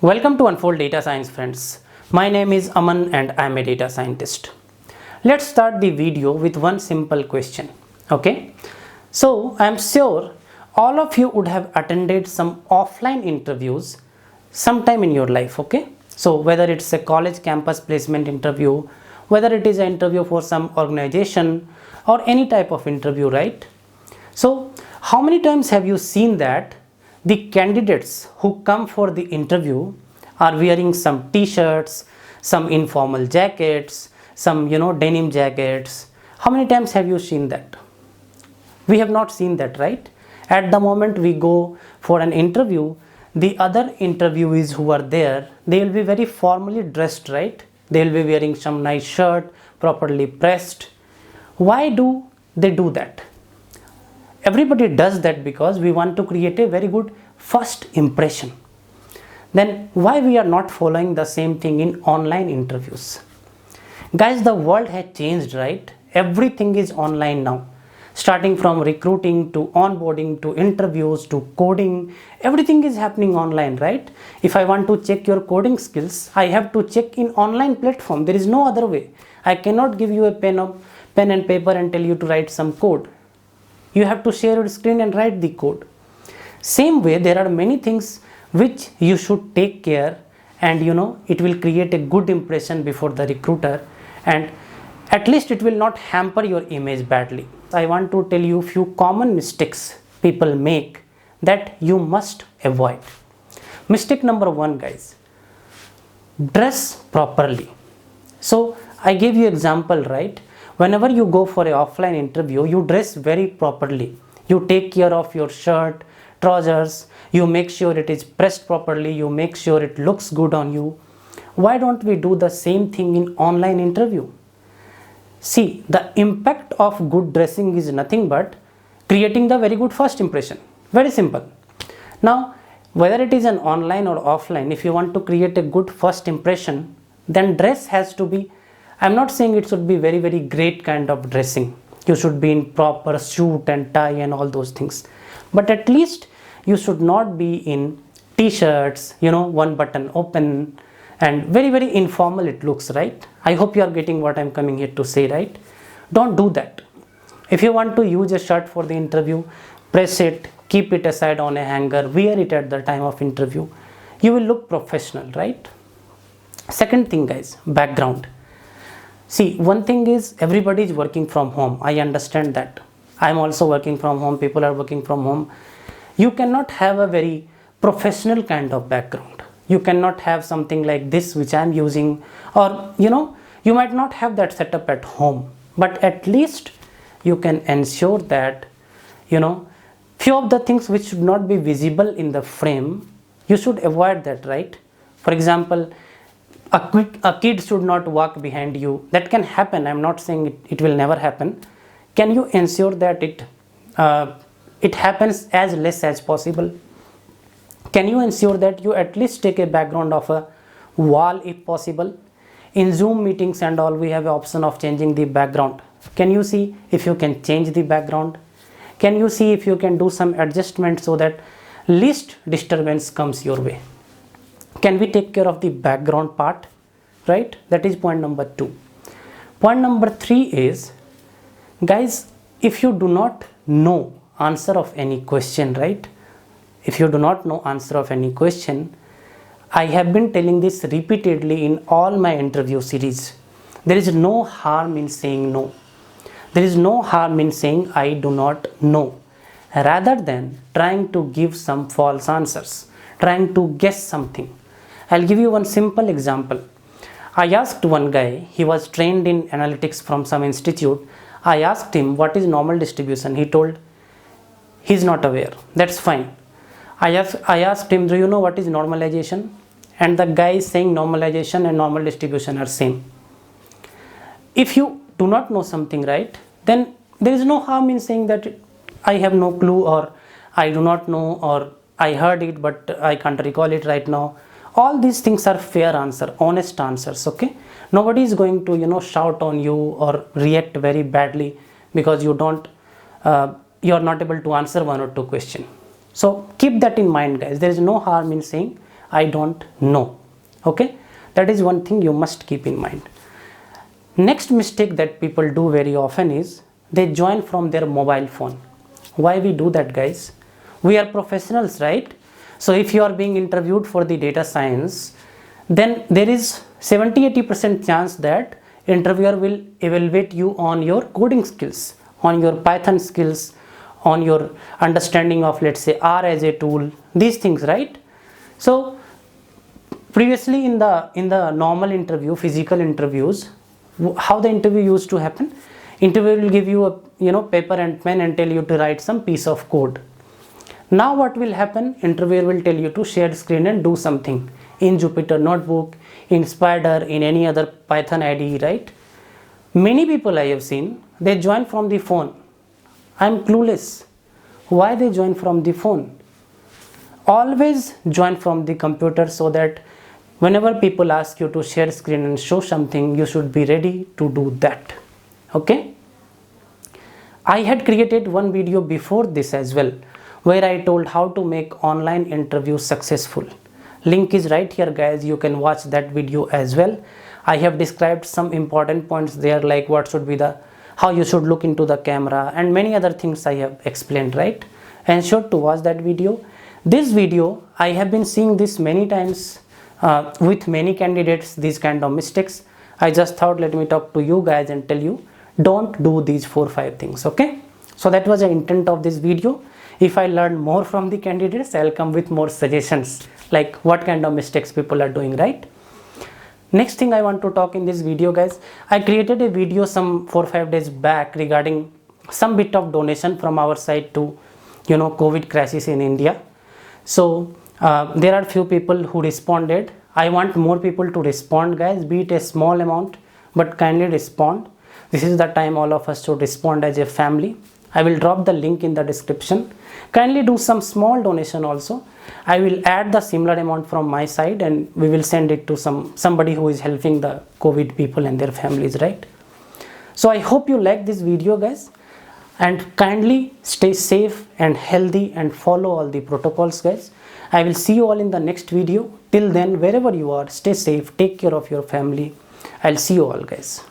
Welcome to Unfold Data Science, friends. My name is Aman and I am a data scientist. Let's start the video with one simple question. Okay, so I am sure all of you would have attended some offline interviews sometime in your life. Okay, so whether it's a college campus placement interview, whether it is an interview for some organization or any type of interview, right? So how many times have you seen that the candidates who come for the interview are wearing some t-shirts, some informal jackets, some denim jackets? How many times have you seen that? We have not seen that, right? At the moment we go for an interview, the other interviewees who are there, they will be very formally dressed, right? They will be wearing some nice shirt, properly pressed. Why do they do that? Everybody does that because we want to create a very good first impression. Then why we are not following the same thing in online interviews? Guys, the world has changed, right? Everything is online now. Starting from recruiting to onboarding to interviews to coding, everything is happening online, right? If I want to check your coding skills, I have to check in online platform. There is no other way. I cannot give you a pen and paper and tell you to write some code. You have to share your screen and write the code. Same way, there are many things which you should take care, and it will create a good impression before the recruiter, and at least it will not hamper your image badly. I want to tell you few common mistakes people make that you must avoid. Mistake number 1, guys, dress properly. So I gave you example, right? Whenever you go for an offline interview, you dress very properly. You take care of your shirt, trousers, you make sure it is pressed properly, you make sure it looks good on you. Why don't we do the same thing in online interview? See, the impact of good dressing is nothing but creating the very good first impression. Very simple. Now, whether it is an online or offline, if you want to create a good first impression, then dress has to be, I'm not saying it should be very great kind of dressing. You should be in proper suit and tie and all those things. But at least you should not be in t-shirts, one button open, and very informal it looks, right? I hope you are getting what I'm coming here to say, right? Don't do that. If you want to use a shirt for the interview, press it, keep it aside on a hanger, wear it at the time of interview. You will look professional, right? Second thing, guys, background. See, one thing is everybody is working from home. I understand that. I am also working from home. People are working from home. You cannot have a very professional kind of background. You cannot have something like this which I am using, or you might not have that setup at home. But at least you can ensure that few of the things which should not be visible in the frame, you should avoid that, right? For example, a kid should not walk behind you. That can happen. I'm not saying it will never happen. Can you ensure that it happens as less as possible? Can you ensure that you at least take a background of a wall if possible? In Zoom meetings and all, we have an option of changing the background. Can you see if you can change the background? Can you see if you can do some adjustment so that least disturbance comes your way? Can we take care of the background part, right? That is point number 2. Point number 3 is, guys, if you do not know answer of any question, right? If you do not know answer of any question, I have been telling this repeatedly in all my interview series. There is no harm in saying no. There is no harm in saying I do not know, rather than trying to give some false answers, trying to guess something. I'll give you one simple example. I asked one guy, he was trained in analytics from some institute. I asked him what is normal distribution. He told he's not aware. That's fine. I asked him, do you know what is normalization? And the guy is saying normalization and normal distribution are same. If you do not know something, right, then there is no harm in saying that I have no clue, or I do not know, or I heard it but I can't recall it right now. All these things are fair answer, honest answers, okay? Nobody is going to shout on you or react very badly because you are not able to answer one or two questions. So keep that in mind, guys. There is no harm in saying I don't know. Okay, that is one thing you must keep in mind. Next mistake that people do very often is they join from their mobile phone. Why we do that, guys? We are professionals, right? So if you are being interviewed for the data science, then there is 70-80% chance that interviewer will evaluate you on your coding skills, on your Python skills, on your understanding of, let's say, R as a tool, these things, right? So previously in the normal interview, physical interviews, how the interview used to happen? Interviewer will give you a paper and pen and tell you to write some piece of code. Now what will happen? Interviewer will tell you to share screen and do something in Jupyter Notebook, in Spider, in any other Python IDE, right? Many people I have seen, they join from the phone. I am clueless. Why they join from the phone? Always join from the computer, so that whenever people ask you to share screen and show something, you should be ready to do that. Okay? I had created one video before this as well, where I told how to make online interviews successful. Link is right here, guys. You can watch that video as well. I have described some important points there, like what should be how you should look into the camera, and many other things I have explained, right? Ensure to watch that video. This video, I have been seeing this many times with many candidates, these kind of mistakes. I just thought, let me talk to you guys and tell you, don't do these 4-5 things. Okay, so that was the intent of this video. If I learn more from the candidates, I'll come with more suggestions, like what kind of mistakes people are doing, right? Next thing I want to talk in this video, guys, I created a video some 4-5 days back regarding some bit of donation from our side to COVID crisis in India. So there are few people who responded. I want more people to respond, guys, be it a small amount, but kindly respond. This is the time all of us should respond as a family. I will drop the link in the description. Kindly do some small donation also. I will add the similar amount from my side and we will send it to somebody who is helping the COVID people and their families, right? So I hope you like this video, guys, and kindly stay safe and healthy and follow all the protocols, guys. I will see you all in the next video. Till then, wherever you are, stay safe, take care of your family. I'll see you all, guys.